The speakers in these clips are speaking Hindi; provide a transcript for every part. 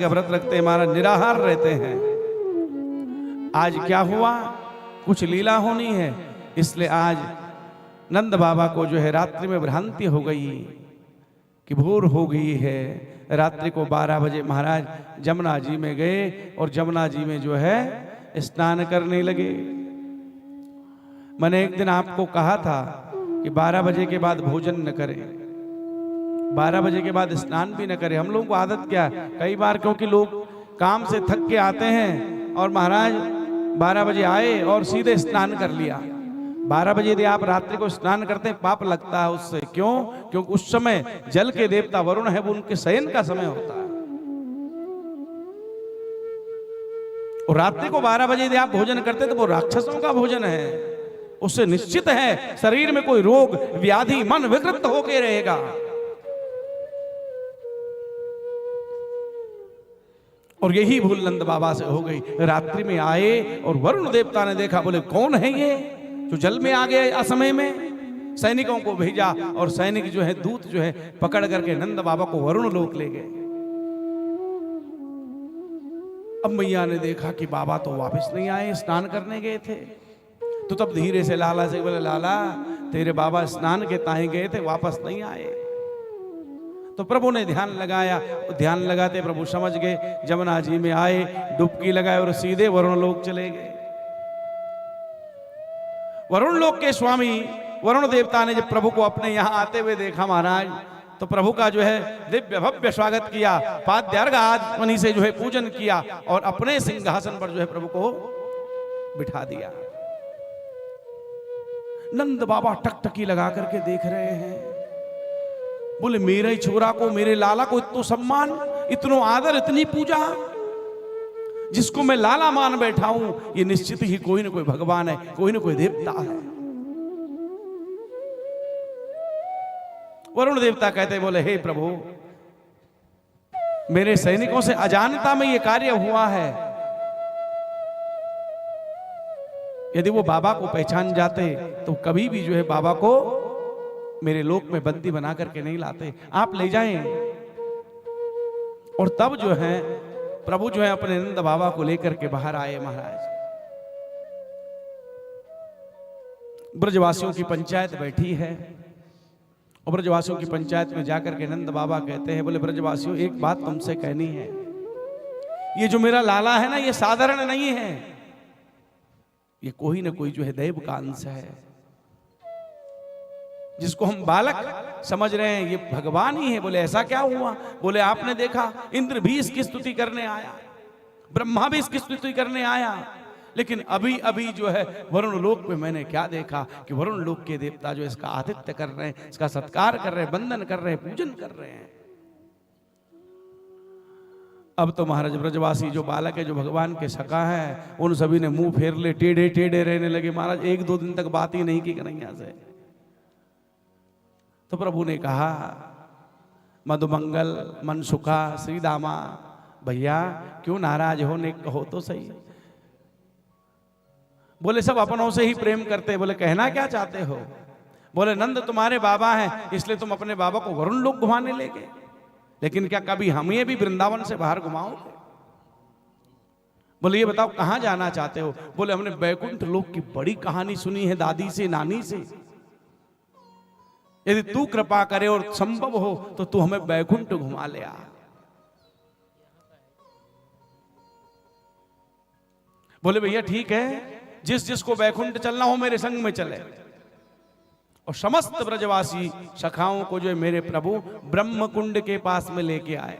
व्रत रखते हैं, महाराज निराहार रहते हैं। आज क्या हुआ, कुछ लीला होनी है, इसलिए आज नंद बाबा को जो है रात्रि में भ्रांति हो गई कि भोर हो गई है। रात्रि को 12 बजे महाराज जमुना जी में गए और जमुना जी में जो है स्नान करने लगे। मैंने एक दिन आपको कहा था कि 12 बजे के बाद भोजन न करें, 12 बजे के बाद स्नान भी न करें। हम लोगों को आदत क्या है, कई बार क्योंकि लोग काम से थक के आते हैं और महाराज 12 बजे आए और सीधे स्नान कर लिया। 12 बजे यदि आप रात्रि को स्नान करते हैं पाप लगता है उससे। क्यों? क्योंकि उस समय जल के देवता वरुण है, वो उनके शयन का समय होता है। और रात्रि को 12 बजे यदि आप भोजन करते तो वो राक्षसों का भोजन है, उससे निश्चित है शरीर में कोई रोग व्याधि, मन विकृत होके रहेगा। और यही भूल नंद बाबा से हो गई। रात्रि में आए और वरुण देवता ने देखा, बोले कौन है ये जो जल में आ गए असमय में। सैनिकों को भेजा और सैनिक जो है दूत जो है पकड़ करके नंद बाबा को वरुण लोक ले गए। अब मैया ने देखा कि बाबा तो वापस नहीं आए, स्नान करने गए थे। तो तब धीरे से लाला से बोले, लाला तेरे बाबा स्नान के ताहे गए थे, वापस नहीं आए। तो प्रभु ने ध्यान लगाया, ध्यान लगाते प्रभु समझ गए, जमुना जी में आए, डुबकी लगाए और सीधे वरुण लोक चले गए। वरुण लोक के स्वामी वरुण देवता ने जब प्रभु को अपने यहां आते हुए देखा महाराज, तो प्रभु का जो है दिव्य भव्य स्वागत किया, पाद्यार्घ आदि से जो है पूजन किया और अपने सिंहासन पर जो है प्रभु को बिठा दिया। नंद बाबा टकटकी लगा करके देख रहे हैं, बोले मेरे छोरा को, मेरे लाला को इतना सम्मान, इतना आदर, इतनी पूजा, जिसको मैं लाला मान बैठा हूं, ये निश्चित ही कोई ना कोई भगवान है, कोई ना कोई देवता है। वरुण देवता कहते बोले, हे प्रभु मेरे सैनिकों से अजानता में ये कार्य हुआ है। यदि वो बाबा को पहचान जाते तो कभी भी जो है बाबा को मेरे लोक में बंदी बना करके नहीं लाते, आप ले जाएं। और तब जो है प्रभु जो है अपने नंद बाबा को लेकर के बाहर आए। महाराज ब्रजवासियों की पंचायत बैठी है और ब्रजवासियों की पंचायत में जाकर के नंद बाबा कहते हैं, बोले ब्रजवासियों एक बात तुमसे कहनी है, ये जो मेरा लाला है ना, ये साधारण नहीं है, ये कोई ना कोई जो है दैव का अंश है। जिसको हम बालक समझ रहे हैं ये भगवान ही है। बोले ऐसा क्या हुआ? बोले आपने देखा इंद्र भी इसकी स्तुति करने आया, ब्रह्मा भी इसकी स्तुति करने आया, लेकिन अभी अभी जो है वरुण लोक में मैंने क्या देखा कि वरुण लोक के देवता जो इसका आतिथ्य कर रहे हैं, इसका सत्कार कर रहे हैं, वंदन कर रहे हैं, पूजन कर रहे हैं। अब तो महाराज ब्रजवासी जो बालक है, जो भगवान के सखा है, उन सभी ने मुंह फेर ले, टेढ़े टेढ़े रहने लगे। महाराज 1-2 दिन तक बात ही नहीं की कन्हैया से। तो प्रभु ने कहा, मधुमंगल मनसुखा श्री दामा, भैया क्यों नाराज हो, ने कहो तो सही। बोले सब अपनों से ही प्रेम करते। बोले कहना क्या चाहते हो? बोले नंद तुम्हारे बाबा हैं, इसलिए तुम अपने बाबा को वरुण लोक घुमाने ले गए, लेकिन क्या कभी हमें भी वृंदावन से बाहर घुमाओगे? बोले ये बताओ कहां जाना चाहते हो? बोले हमने बैकुंठ लोक की बड़ी कहानी सुनी है दादी से, नानी से, यदि तू कृपा करे और संभव हो तो तू हमें बैकुंठ घुमा ले आ। बोले भैया ठीक है, जिस जिसको बैकुंठ चलना हो मेरे संग में चले। और समस्त ब्रजवासी सखाओं को जो है मेरे प्रभु ब्रह्मकुंड के पास में लेके आए।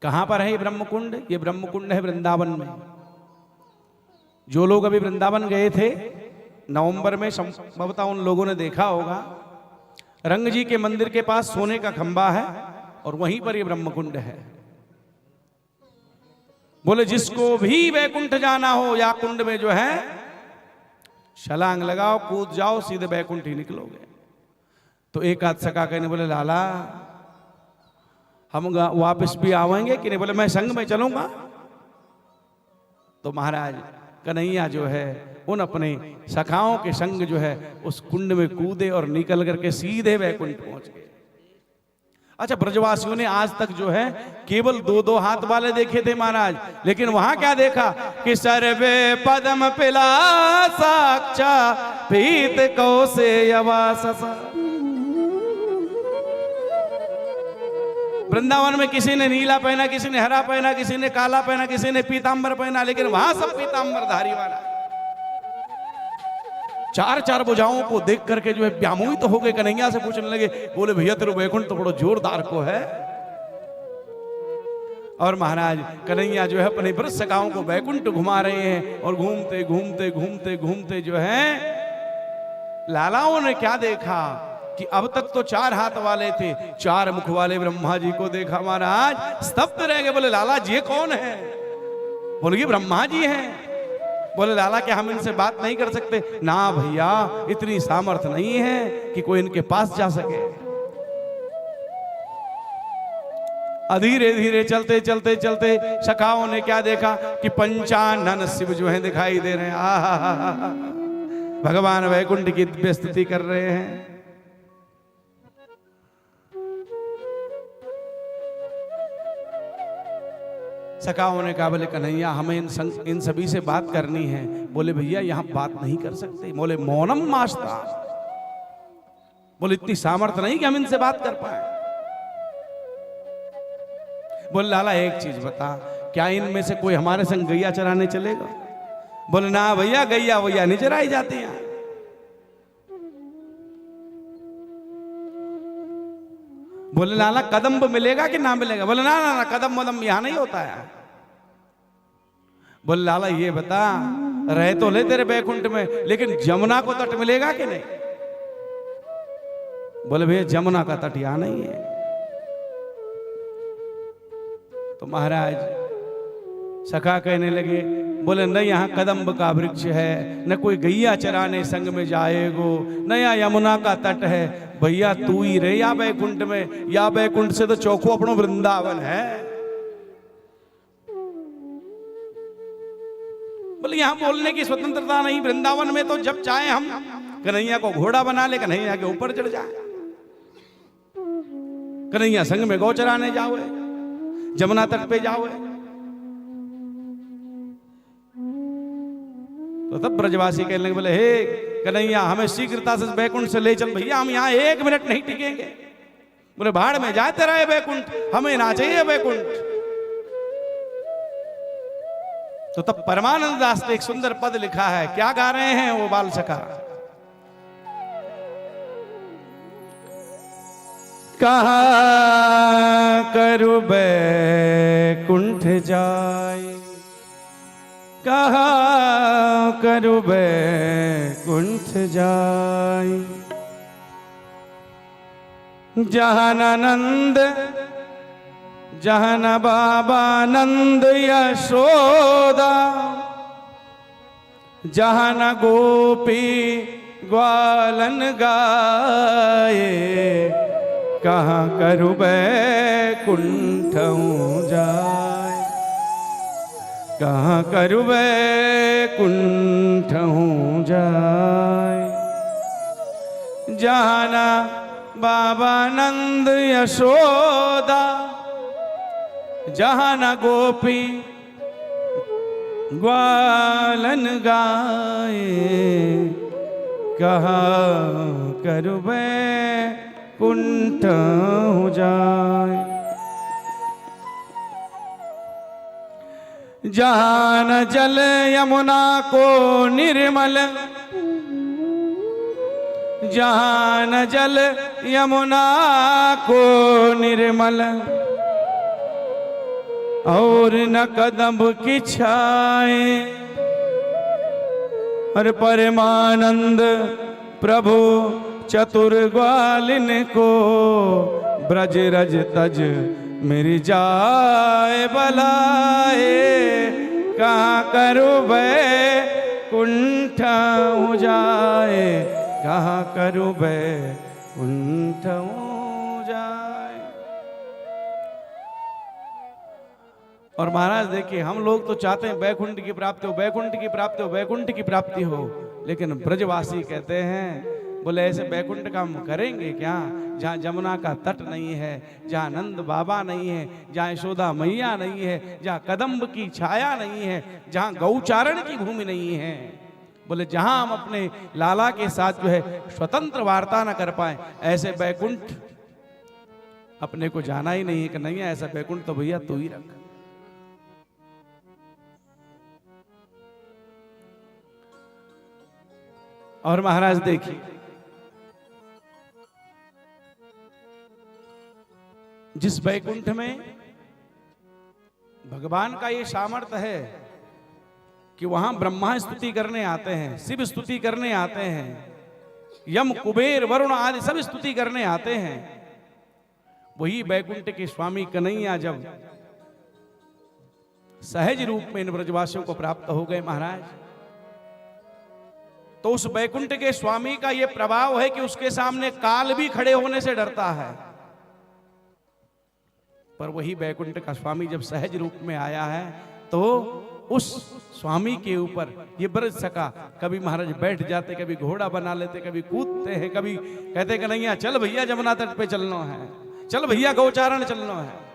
कहां पर है ये ब्रह्मकुंड? ये ब्रह्मकुंड है वृंदावन में। जो लोग अभी वृंदावन गए थे नवंबर में, संभवतः उन लोगों ने देखा होगा, रंग जी के मंदिर के पास सोने का खंबा है और वहीं पर ये ब्रह्मकुंड है। बोले जिसको भी वैकुंठ जाना हो, या कुंड में जो है छलांग लगाओ, कूद जाओ, सीधे वैकुंठ ही निकलोगे। तो एक आध सका कहने बोले लाला हम वापस भी आवेंगे कि नहीं? बोले मैं संग में चलूंगा। तो महाराज कन्हैया जो है उन अपने सखाओं के संग जो है उस कुंड में कूदे और निकल करके सीधे वैकुंठ पहुंच गए। अच्छा, ब्रजवासियों ने आज तक जो है केवल दो दो हाथ वाले देखे थे महाराज, लेकिन वहां क्या देखा कि सर्वे पदम पिला साक्षा पीत कौसेयवाससा। वृंदावन में किसी ने नीला पहना, किसी ने हरा पहना, किसी ने काला पहना, किसी ने पीतांबर पहना, लेकिन वहां सब पीतांबरधारी वाला। चार चार भुजाओं को देख करके जो है व्यामोहित तो हो गए, कन्हैया से पूछने लगे, बोले भैया तेरे वैकुंठ तो बड़ो जोरदार को है। और महाराज कन्हैया जो है अपने वृष सखाओं को वैकुंठ घुमा रहे हैं, और घूमते घूमते घूमते घूमते जो है लालाओं ने क्या देखा कि अब तक तो चार हाथ वाले थे, चार मुख वाले ब्रह्मा जी को देखा महाराज, स्तब्ध रह गए। बोले लाला जी कौन है? बोले ये ब्रह्मा जी हैं। बोले लाला क्या हम इनसे बात नहीं कर सकते? ना भैया, इतनी सामर्थ्य नहीं है कि कोई इनके पास जा सके। धीरे धीरे चलते चलते चलते सखाओं ने क्या देखा कि पंचानन शिव जो है दिखाई दे रहे हैं। आहा, भगवान वैकुंठ की दिव्य स्तुति कर रहे हैं। सखाओं ने कहा, बोले कन्हैया हमें इन सभी से बात करनी है। बोले भैया यहाँ बात नहीं कर सकते। बोले मौनम मास्ता, बोले इतनी सामर्थ्य नहीं कि हम इनसे बात कर पाए। बोले लाला एक चीज बता, क्या इनमें से कोई हमारे संग गैया चराने चलेगा? बोले ना भैया, गैया वैया नहीं चराई जाती हैं। बोले लाला कदम्ब मिलेगा कि ना मिलेगा? बोले ना ना ना, कदम वदम यहां नहीं होता है। बोले लाला ये बता, रहे तो ले तेरे बैकुंठ में, लेकिन जमुना को तट मिलेगा कि नहीं? बोले भैया जमुना का तट यहां नहीं है। तो महाराज सखा कहने लगे, बोले न यहाँ कदम्ब का वृक्ष है, न कोई गैया चराने संग में जाएगो, न यहाँ यमुना का तट है। भैया तू ही रहे या बैकुंठ में, या बैकुंठ से तो चौखो अपनो वृंदावन है। बोले यहाँ बोलने की स्वतंत्रता नहीं, वृंदावन में तो जब चाहे हम कन्हैया को घोड़ा बना ले, कन्हैया के ऊपर चढ़ जाए, कन्हैया संग में गौ चराने जाओ, जमुना तट पे जाओ। तो तब ब्रजवासी कहने लगे, बोले हे कन्हैया हमें शीघ्रता से बैकुंठ से ले चल भैया, हम यहाँ एक मिनट नहीं टिकेंगे। बोले भाड़ में जाते रहे बैकुंठ, हमें ना चाहिए बैकुंठ। तो तब परमानंद दास ने एक सुंदर पद लिखा है, क्या गा रहे हैं वो बाल सखा। कहाँ करु बैकुंठ जाए, कहाँ करु बैकुंठ जाए, जहन नंद जहन बाबा नंद यशोदा, जहन गोपी ग्वालन गाए, कहाँ करु बैकुंठ जाए, कहाँ करु बैकुंठ जाए, जहाना बाबा नंद यशोदा, जहाना गोपी ग्वालन गाए, कहाँ करु बैकुंठ जाए, जहान जल यमुना को निर्मल, जहान जल यमुना को निर्मल, और न कदम की छाए, और परमानंद प्रभु चतुर ग्वालिन को, ब्रज रज तज मेरी जाए बलाए, कहाँ करो बैकुंठ जाए, कहाँ करो बैकुंठ जाए। और महाराज देखिए, हम लोग तो चाहते हैं बैकुंठ की प्राप्ति हो, बैकुंठ की प्राप्ति हो, बैकुंठ की प्राप्ति हो, लेकिन ब्रजवासी कहते हैं बोले ऐसे बैकुंठ का हम करेंगे क्या, जहाँ जमुना का तट नहीं है, जहाँ नंद बाबा नहीं है, जहाँ यशोदा मैया नहीं है, जहाँ कदम्ब की छाया नहीं है, जहाँ गौचारण की भूमि नहीं है। बोले जहाँ हम अपने लाला के साथ जो है स्वतंत्र वार्ता ना कर पाए, ऐसे बैकुंठ अपने को जाना ही नहीं है। कि नहीं है ऐसा बैकुंठ तो भैया तू ही रख। और महाराज देखिए, जिस बैकुंठ में भगवान का ये सामर्थ्य है कि वहां ब्रह्मा स्तुति करने आते हैं, शिव स्तुति करने आते हैं, यम कुबेर वरुण आदि सब स्तुति करने आते हैं, वही बैकुंठ के स्वामी कन्हैया जब सहज रूप में इन ब्रजवासियों को प्राप्त हो गए महाराज, तो उस बैकुंठ के स्वामी का यह प्रभाव है कि उसके सामने काल भी खड़े होने से डरता है। पर वही बैकुंठ का स्वामी जब सहज रूप में आया है तो उस स्वामी के ऊपर ये ब्रज सका कभी महाराज बैठ जाते, कभी घोड़ा बना लेते, कभी कूदते हैं, कभी कहते कन्हैया चल भैया जमुना तट पे चलना है, चल भैया गौचारण चलना है।